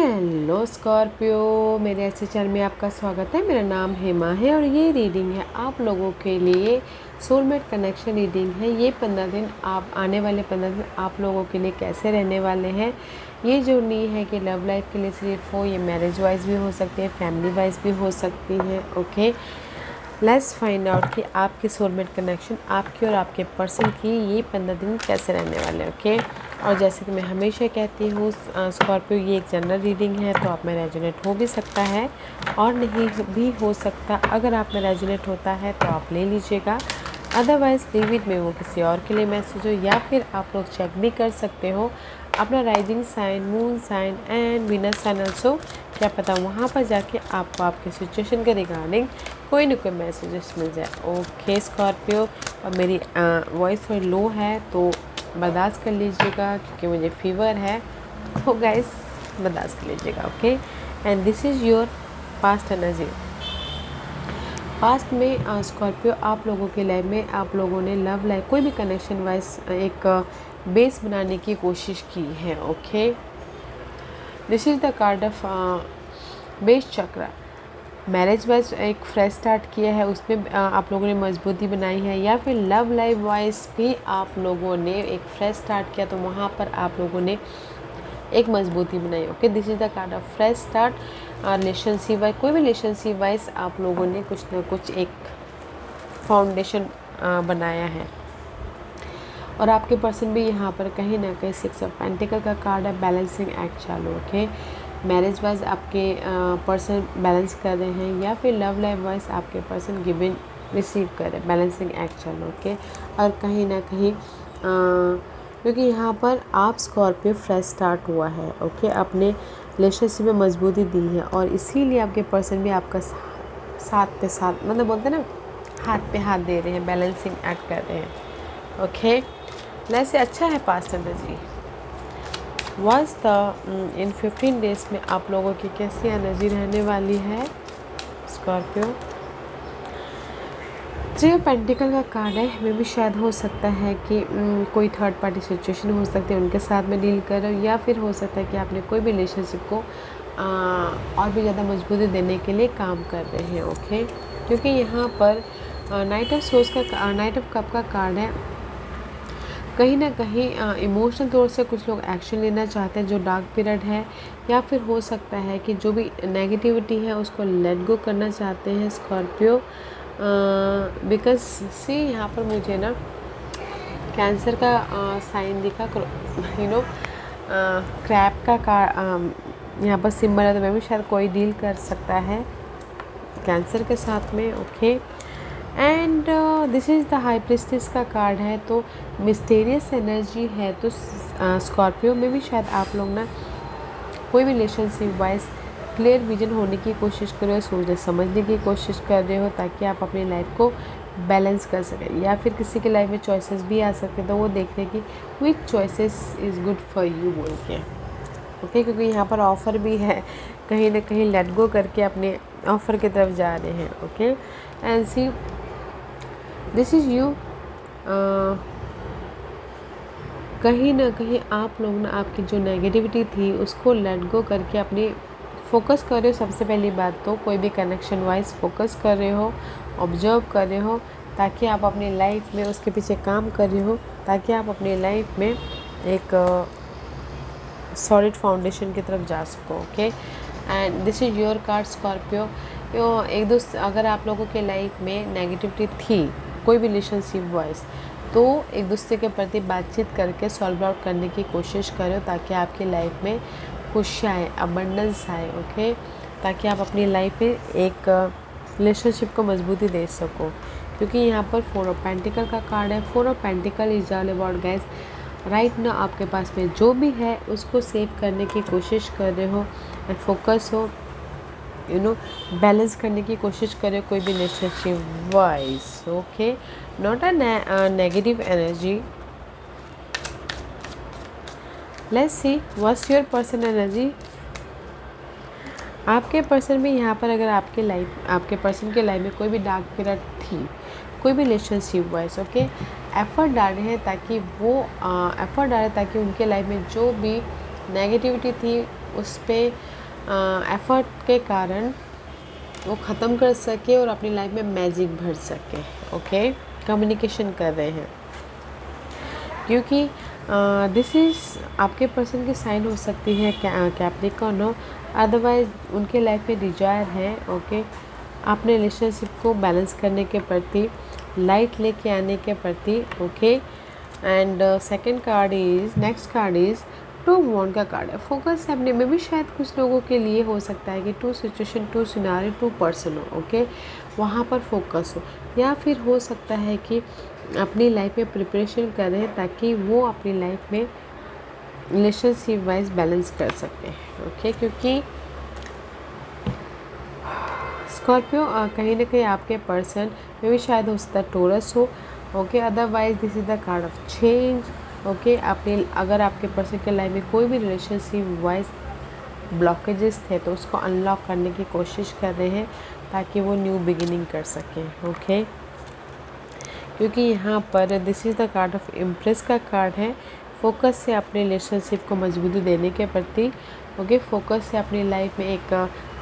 Hello Scorpio, मेरे ऐसे channel में आपका स्वागत है। मेरा नाम हेमा है और ये रीडिंग है आप लोगों के लिए। सोलमेट कनेक्शन रीडिंग है। ये 15 दिन आप आने वाले 15 दिन आप लोगों के लिए कैसे रहने वाले हैं। ये जर्नी है कि लव लाइफ के लिए सिर्फ हो, ये मैरिज वाइज भी हो सकती है, फैमिली वाइज भी हो सकती है। ओके, लेट्स फाइंड आउट कि आपकी सोलमेट कनेक्शन आपकी और आपके पर्सन की ये 15 दिन कैसे रहने वाले हैं। ओके, और जैसे कि मैं हमेशा कहती हूँ स्कॉर्पियो, ये एक जनरल रीडिंग है, तो आप में रेजोनेट हो भी सकता है और नहीं भी हो सकता। अगर आप में रेजोनेट होता है तो आप ले लीजिएगा, अदरवाइज़ लीव इट में वो किसी और के लिए मैसेज हो, या फिर आप लोग चेक भी कर सकते हो अपना rising sign, moon sign and Venus sign also. क्या पता वहाँ पर जाके आपको आपके सिचुएशन के रिगार्डिंग कोई ना कोई मैसेजेस मिल जाए। ओके स्कॉर्पियो, और मेरी वॉइस थोड़ी लो है तो बर्दाश्त कर लीजिएगा क्योंकि मुझे फीवर है, तो गाइस बर्दाश्त कर लीजिएगा। Okay, and this is your past energy. Past में स्कॉर्पियो आप लोगों की लाइफ में आप लोगों ने लव लाइफ कोई भी कनेक्शन वाइज एक बेस बनाने की कोशिश की है। Okay, this is the card of base चक्र। मैरिज वाइज एक फ्रेश स्टार्ट किया है, उसमें आप लोगों ने मजबूती बनाई है, या फिर लव लाइफ वाइज भी आप लोगों ने एक फ्रेश स्टार्ट किया तो वहाँ पर आप लोगों ने एक मजबूती बनाई। Okay, this is the card of fresh start. Relationship wise कोई भी रिलेशनशिप वाइज आप लोगों ने कुछ ना कुछ एक फाउंडेशन बनाया है, और आपके पर्सन भी यहाँ पर कहीं ना कहीं 6 ऑफ पेंटिकल का कार्ड है, बैलेंसिंग एक्ट चालू। ओके, मैरिज वाइज आपके पर्सन बैलेंस कर रहे हैं, या फिर लव लाइफ वाइज आपके पर्सन गिवन रिसीव कर रहे हैं, बैलेंसिंग एक्ट चालू। ओके, और कहीं ना कहीं क्योंकि यहाँ पर आप स्कॉर्पियो फ्रेश स्टार्ट हुआ है। ओके, अपने रिलेशनशिप में मजबूती दी है, और इसीलिए आपके पर्सन भी आपका साथ पे साथ, मतलब बोलते हैं ना, हाथ पे हाथ दे रहे हैं, बैलेंसिंग एक्ट कर रहे हैं। ओके, वैसे अच्छा है past energy. Was the in 15 days में आप लोगों की कैसी एनर्जी रहने वाली है स्कॉर्पियो। 3 ऑफ पेंटिकल का कार्ड है। मे भी शायद हो सकता है कि कोई थर्ड पार्टी सिचुएशन हो सकती है, उनके साथ में डील कर रहे हो, या फिर हो सकता है कि आपने कोई भी रिलेशनशिप को और भी ज़्यादा मजबूती देने के लिए काम कर रहे हैं। ओके, क्योंकि यहाँ पर नाइट ऑफ सोर्स का, नाइट ऑफ कप का कार्ड है। कहीं ना कहीं इमोशनल तौर से कुछ लोग एक्शन लेना चाहते हैं जो डार्क पीरियड है, या फिर हो सकता है कि जो भी नेगेटिविटी है उसको लेट गो करना चाहते हैं स्कॉर्पियो। बिकॉज सी यहाँ पर मुझे ना कैंसर का साइन दिखा, क्रैप का यहाँ पर सिंबल है, तो मैं भी शायद कोई डील कर सकता है कैंसर के साथ में। Okay, and this is the high priestess का कार्ड है, तो मिस्टीरियस एनर्जी है। तो स्कॉर्पियो में भी शायद आप लोग ना कोई भी रिलेशनशिप वाइज क्लियर विजन होने की कोशिश कर रहे हो, सोचने समझने की कोशिश कर रहे हो, ताकि आप अपनी लाइफ को बैलेंस कर सकें, या फिर किसी के लाइफ में चॉइसेस भी आ सकते हैं, तो वो देखने की which choices is good for you बोल के। ओके, क्योंकि यहाँ पर ऑफ़र भी है, कहीं ना कहीं लेट गो करके अपने ऑफ़र की तरफ जा रहे हैं। Okay, and see this is you. कहीं ना कहीं आप लोग ना आपकी जो नेगेटिविटी थी उसको लेट गो करके अपनी फोकस कर रहे हो। सबसे पहली बात तो कोई भी कनेक्शन वाइज फोकस कर रहे हो, ऑब्जर्व कर रहे हो, ताकि आप अपनी लाइफ में उसके पीछे काम कर रहे हो, ताकि आप अपनी लाइफ में एक सॉलिड फाउंडेशन की तरफ जा सको। Okay, and this is your card Scorpio. एक दोस्त, अगर आप लोगों के लाइफ में नेगेटिविटी थी कोई भी रिलेशनशिप वाइज, तो एक दूसरे के प्रति बातचीत करके सॉल्व आउट करने की कोशिश करो, ताकि आपकी लाइफ में खुशी आए, अबंडेंस आए। ओके, ताकि आप अपनी लाइफ में एक रिलेशनशिप को मजबूती दे सको, क्योंकि यहाँ पर 4 ऑफ पेंटिकल का कार्ड है। 4 of pentacle is all about guys, right ना आपके पास में जो भी है उसको सेव करने की कोशिश कर रहे हो, एंड फोकस हो, बैलेंस करने की कोशिश करें कोई भी relationship wise. Okay, not a negative energy. Let's see what's your person energy. आपके पर्सन में यहाँ पर, अगर आपके पर्सन के लाइफ में कोई भी डार्क पीरियड थी कोई भी रिलेशनशिप वाइज, ओके, एफर्ट डाल रहे हैं ताकि उनके लाइफ में जो भी नेगेटिविटी थी उस पर एफर्ट के कारण वो ख़त्म कर सके और अपनी लाइफ में मैजिक भर सके। ओके, कम्युनिकेशन कर रहे हैं, क्योंकि दिस इज़ आपके पर्सन की साइन हो सकती है कैप्रिकॉर्न हो, अदरवाइज उनके लाइफ में डिजायर है। ओके, अपने रिलेशनशिप को बैलेंस करने के प्रति, लाइट लेके आने के प्रति। Okay, and second card is, next card is two wand का कार्ड है। फोकस है अपने में भी, शायद कुछ लोगों के लिए हो सकता है कि two situation, two scenario, two person हो। ओके, वहाँ पर फोकस हो, या फिर हो सकता है कि अपनी लाइफ में प्रिपरेशन करें ताकि वो अपनी लाइफ में रिलेशनशिप वाइज बैलेंस कर सकें। ओके, क्योंकि स्कॉर्पियो कहीं ना कहीं आपके पर्सन में भी शायद हो सकता है टोरस हो। Okay, otherwise this is the card of change. Okay, अपने अगर आपके पर्सन के लाइफ में कोई भी रिलेशनशिप वाइज ब्लॉकेजेस थे तो उसको अनलॉक करने की कोशिश कर रहे हैं ताकि वो न्यू बिगिनिंग कर सकें। ओके, क्योंकि यहाँ पर this is the card of impress का कार्ड है। फोकस से अपने रिलेशनशिप को मजबूती देने के प्रति। ओके, फोकस से अपनी लाइफ में एक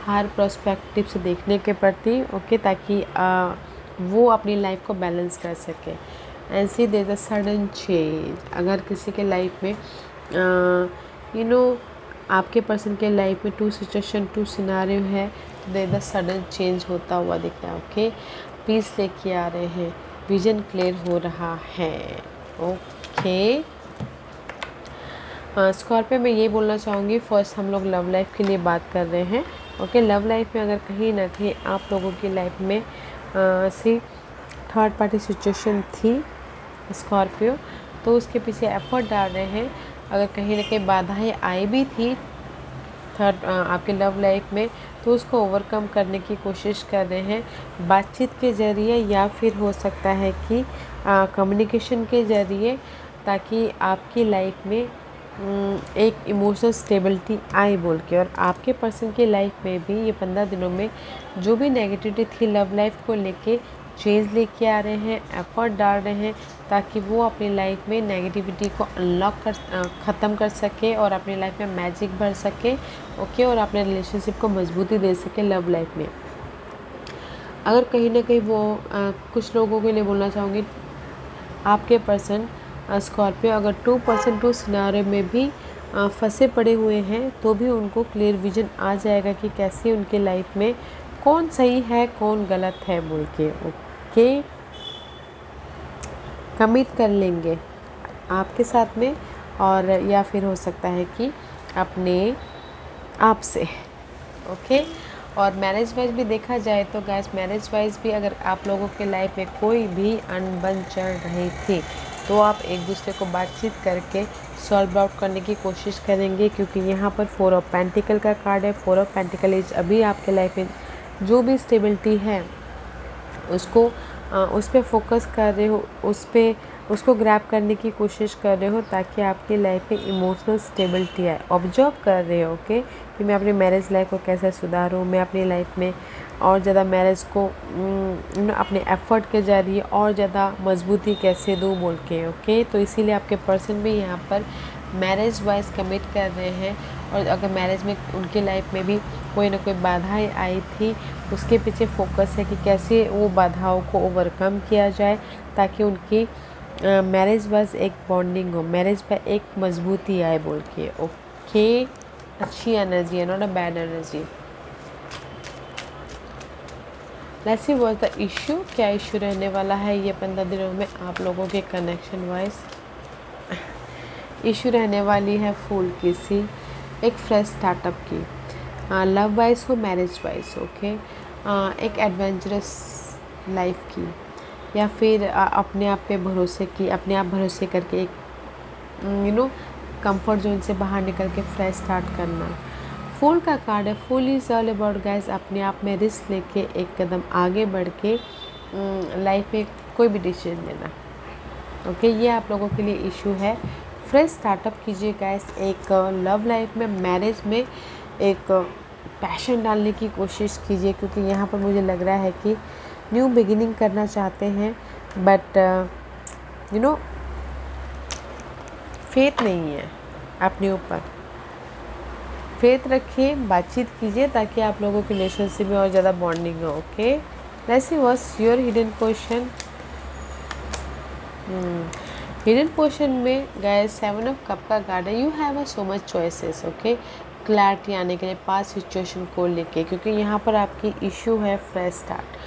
हायर प्रोस्पेक्टिव से देखने के प्रति। ओके, ताकि वो अपनी लाइफ को बैलेंस कर सके। And see there is a sudden change. अगर किसी के लाइफ में आपके पर्सन के लाइफ में टू सिचुएशन, टू सिनारियो है, there is a sudden change होता हुआ दिख रहा है। ओके, पीस लेके आ रहे हैं, विजन क्लियर हो रहा है। ओके, स्कॉर्पियो में ये बोलना चाहूँगी, फर्स्ट हम लोग लव लाइफ के लिए बात कर रहे हैं। ओके, लव लाइफ में अगर कहीं ना कहीं आप लोगों की लाइफ में सी थर्ड पार्टी सिचुएशन थी स्कॉर्पियो, तो उसके पीछे एफर्ट डाल रहे हैं। अगर कहीं ना कहीं बाधाएं आई भी थी थर्ड आपके लव लाइफ में, तो उसको ओवरकम करने की कोशिश कर रहे हैं बातचीत के ज़रिए, या फिर हो सकता है कि कम्युनिकेशन के ज़रिए, ताकि आपकी लाइफ में एक इमोशनल स्टेबिलिटी आए बोल के। और आपके पर्सन की लाइफ में भी ये 15 दिनों में जो भी नेगेटिविटी थी लव लाइफ को लेके, चेंज लेके आ रहे हैं, एफर्ट डाल रहे हैं ताकि वो अपनी लाइफ में नेगेटिविटी को अनलॉक कर ख़त्म कर सके और अपनी लाइफ में मैजिक भर सके। ओके, और अपने रिलेशनशिप को मजबूती दे सके लव लाइफ में। अगर कहीं ना कहीं वो कुछ लोगों के लिए बोलना चाहूँगी, आपके पर्सन स्कॉर्पियो अगर 2% सिनारियो में भी फंसे पड़े हुए हैं, तो भी उनको क्लियर विजन आ जाएगा कि कैसे उनके लाइफ में कौन सही है, कौन गलत है बोल के। ओके, कमिट कर लेंगे आपके साथ में, और या फिर हो सकता है कि अपने आप से। ओके, और मैरिज वाइज भी देखा जाए तो गाइस, मैरिज वाइज भी अगर आप लोगों के लाइफ में कोई भी अनबन चल रही थी, तो आप एक दूसरे को बातचीत करके सॉल्व आउट करने की कोशिश करेंगे, क्योंकि यहाँ पर 4 ऑफ पेंटिकल का कार्ड है। 4 ऑफ पेंटिकल इज अभी आपके लाइफ में जो भी स्टेबिलिटी है उसको उस पर फोकस कर रहे हो, उसको ग्रैब करने की कोशिश कर रहे हो ताकि आपकी लाइफ में इमोशनल स्टेबिलिटी आए। ऑब्जर्व कर रहे हो ओके, कि मैं अपनी मैरिज लाइफ को कैसे सुधारूँ, मैं अपनी लाइफ में और ज़्यादा मैरिज को अपने एफर्ट के जरिए और ज़्यादा मजबूती कैसे दूँ बोल के। ओके, तो इसीलिए आपके पर्सन भी यहाँ पर मैरिज वाइज कमिट कर रहे हैं। और अगर मैरिज में उनकी लाइफ में भी कोई ना कोई बाधाएं आई थी, उसके पीछे फोकस है कि कैसे वो बाधाओं को ओवरकम किया जाए ताकि उनकी मैरिज वाइज एक बॉन्डिंग हो, मैरिज पर एक मजबूती आए बोल के। ओके, अच्छी एनर्जी है, not a bad energy. Let's see what the issue, क्या इशू रहने वाला है ये 15 दिनों में आप लोगों के कनेक्शन वाइज। इशू रहने वाली है फूल की सी, एक फ्रेश स्टार्टअप की, लव वाइज हो, मैरिज वाइज। ओके, एक एडवेंचरस लाइफ की, या फिर अपने आप पे भरोसे की, अपने आप भरोसे करके एक कंफर्ट जोन से बाहर निकल के फ्रेश स्टार्ट करना। फूल का कार्ड है। फूल इज़ ऑल अबाउट गाइस अपने आप में रिस्क लेके एक कदम आगे बढ़ के लाइफ में कोई भी डिसीजन लेना। ओके, ये आप लोगों के लिए इशू है। फ्रेश स्टार्टअप कीजिए गाइस, एक लव लाइफ में, मैरिज में एक पैशन डालने की कोशिश कीजिए, क्योंकि यहाँ पर मुझे लग रहा है कि न्यू बिगिनिंग करना चाहते हैं, बट फेथ नहीं है अपने ऊपर, फेथ रखिए, बातचीत कीजिए ताकि आप लोगों की रिलेशनशिप में और ज़्यादा बॉन्डिंग हो। Okay, let's see what's your hidden question. Hidden question में गाइस 7 ऑफ कप का कार्ड है। You have a so much choices. Okay, clarity आने के लिए पास्ट सिचुएशन को लेके, क्योंकि यहाँ पर आपकी इशू है फ्रेश स्टार्ट,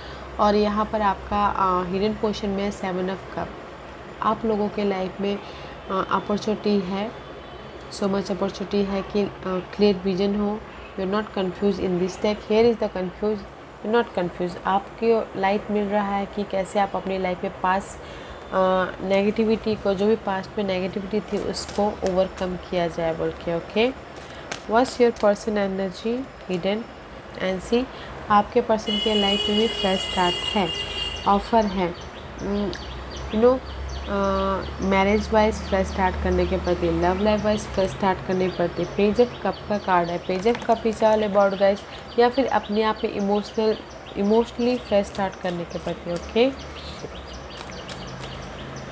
और यहाँ पर आपका हिडन क्वेश्चन में 7 ऑफ कप। आप लोगों के लाइफ में अपॉर्चुनिटी है, सो मच अपॉर्चुनिटी है कि क्लियर विजन हो। You are not confuse in this take, here is the confuse, you not confuse. आपको लाइट मिल रहा है कि कैसे आप अपनी लाइफ में पास नेगेटिविटी को, जो भी पास्ट में नेगेटिविटी थी उसको ओवरकम किया जाए बोल के। Okay, what's your person energy hidden and see. आपके पर्सन के लाइफ में भी फ्रेश स्टार्ट है, ऑफर है, you know marriage wise fresh start करने के प्रति, love life wise fresh start करने के प्रति। पेज ऑफ कप का कार्ड है। Page of cup is all about guys, या फिर अपने आप में इमोशनली फ्रेश स्टार्ट करने के प्रति। Okay,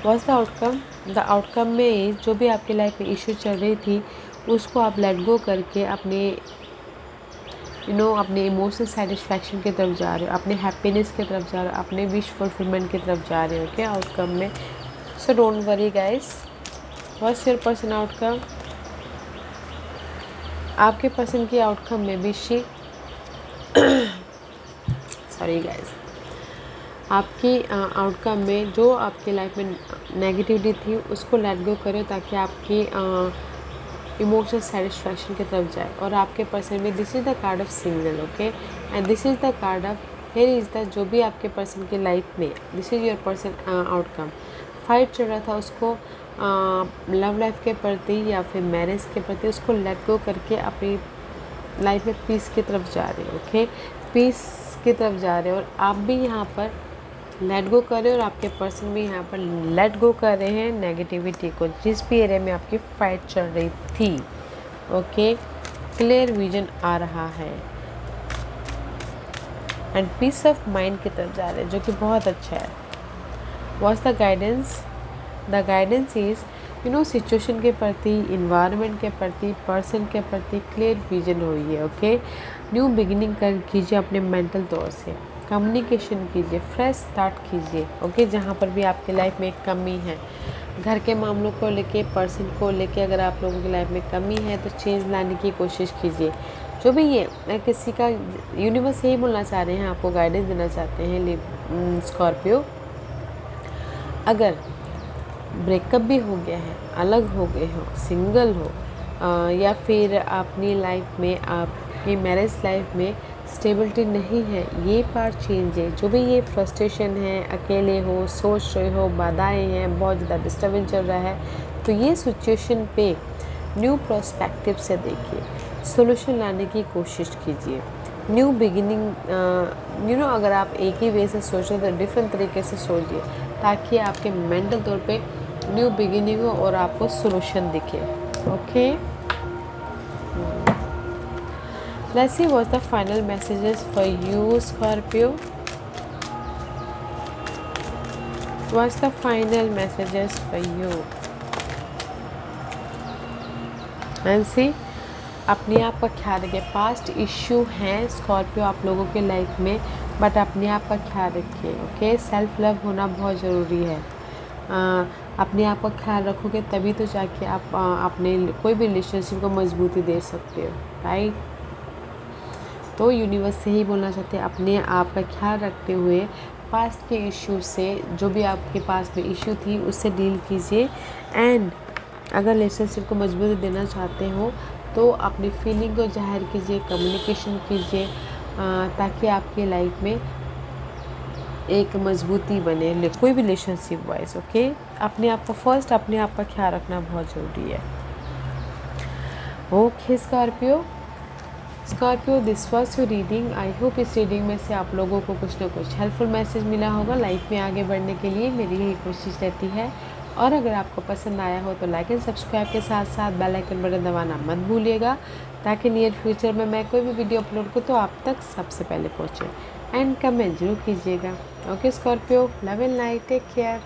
what's the outcome. The outcome में जो भी आपकी लाइफ में इशू चल रही थी उसको आप लेट गो करके अपने अपने इमोशनल सेटिस्फैक्शन की तरफ जा रहे हो, अपने हैप्पीनेस की तरफ जा रहे हो, अपने विश फुलफिलमेंट की तरफ जा रहे हो। ओके, आउटकम में। So don't worry guys, what's your person outcome. आपके पर्सन की आउटकम में भी सॉरी गाइस, आपकी आउटकम में जो आपकी लाइफ में नेगेटिविटी थी उसको लेट गो करो ताकि आपकी इमोशनल सेटिस्फैक्शन की तरफ जाए। और आपके पर्सन में this is the card of single. Okay, and this is the card of, here is the, जो भी आपके पर्सन की लाइफ में, this is your person outcome. Fight चल रहा था उसको लव लाइफ के प्रति या फिर मैरिज के प्रति, उसको लेट गो करके अपनी लाइफ में पीस की तरफ जा रहे हो। ओके, पीस की तरफ जा रहे हो, और आप भी यहाँ पर लेट गो कर रहे हो और आपके पर्सन भी यहाँ पर लेट गो कर रहे हैं नेगेटिविटी को, जिस भी एरिया में आपकी फाइट चल रही थी। ओके, क्लियर विजन आ रहा है एंड पीस ऑफ माइंड की तरफ जा रहे हैं, जो कि बहुत अच्छा है। What's the guidance. The guidance is situation के प्रति, इन्वायरमेंट के प्रति, पर्सन के प्रति क्लियर विजन हुई है। ओके, न्यू बिगिनिंग कर कीजिए अपने मेंटल तौर से, कम्युनिकेशन कीजिए, फ्रेश स्टार्ट कीजिए। ओके, जहाँ पर भी आपकी लाइफ में एक कमी है, घर के मामलों को लेके, पर्सन को लेके, अगर आप लोगों की लाइफ में कमी है तो चेंज लाने की कोशिश कीजिए। जो भी ये किसी का यूनिवर्स यही बोलना चाह रहे हैं, आपको गाइडेंस देना चाहते हैं स्कॉर्पियो। अगर ब्रेकअप भी हो गया है, अलग हो गए हो, सिंगल हो, या फिर अपनी लाइफ में, आपकी मैरिज लाइफ में स्टेबिलिटी नहीं है, ये पार्ट चेंज है। जो भी ये फ्रस्ट्रेशन है, अकेले हो, सोच रहे हो, बाधाएं हैं, बहुत ज़्यादा डिस्टर्बेंस चल रहा है, तो ये सिचुएशन पे न्यू पर्सपेक्टिव से देखिए, सॉल्यूशन लाने की कोशिश कीजिए। न्यू बिगिनिंग अगर आप एक ही वे से सोच रहे तो डिफरेंट तरीके से सोचिए, ताकि आपके मेंटल तौर पे न्यू बिगिनिंग हो और आपको सॉल्यूशन दिखे। Okay, let's see what's the final messages for you Scorpio. What's the final messages for you and see. अपने आप का ख्याल रखिए। पास्ट इश्यू हैं स्कॉर्पियो आप लोगों के लाइफ में, बट अपने आप का ख्याल रखिए। ओके, सेल्फ लव होना बहुत ज़रूरी है। अपने आप का ख्याल रखोगे तभी तो जाके आप अपने कोई भी रिलेशनशिप को मजबूती दे सकते हो, राइट। तो यूनिवर्स से ही बोलना चाहते हैं, अपने आप का ख्याल रखते हुए पास्ट के इश्यू से, जो भी आपके पास में इश्यू थी उससे डील कीजिए। एंड अगर रिलेशनशिप को मजबूती देना चाहते हो तो अपनी फीलिंग को जाहिर कीजिए, कम्युनिकेशन कीजिए, ताकि आपकी लाइफ में एक मजबूती बने कोई भी रिलेशनशिप वाइज। ओके, अपने आप का फर्स्ट, अपने आप का ख्याल रखना बहुत ज़रूरी है। Okay Scorpio, this was your reading. I hope इस रीडिंग में से आप लोगों को कुछ ना कुछ हेल्पफुल मैसेज मिला होगा। लाइफ में आगे बढ़ने के लिए मेरी यही कोशिश रहती है। और अगर आपको पसंद आया हो तो लाइक एंड सब्सक्राइब के साथ साथ बेल आइकन बटन दबाना मत भूलिएगा, ताकि नियर फ्यूचर में मैं कोई भी वीडियो अपलोड करूँ तो आप तक सबसे पहले पहुँचे। एंड कमेंट जरूर कीजिएगा। Okay Scorpio, love and light, take care.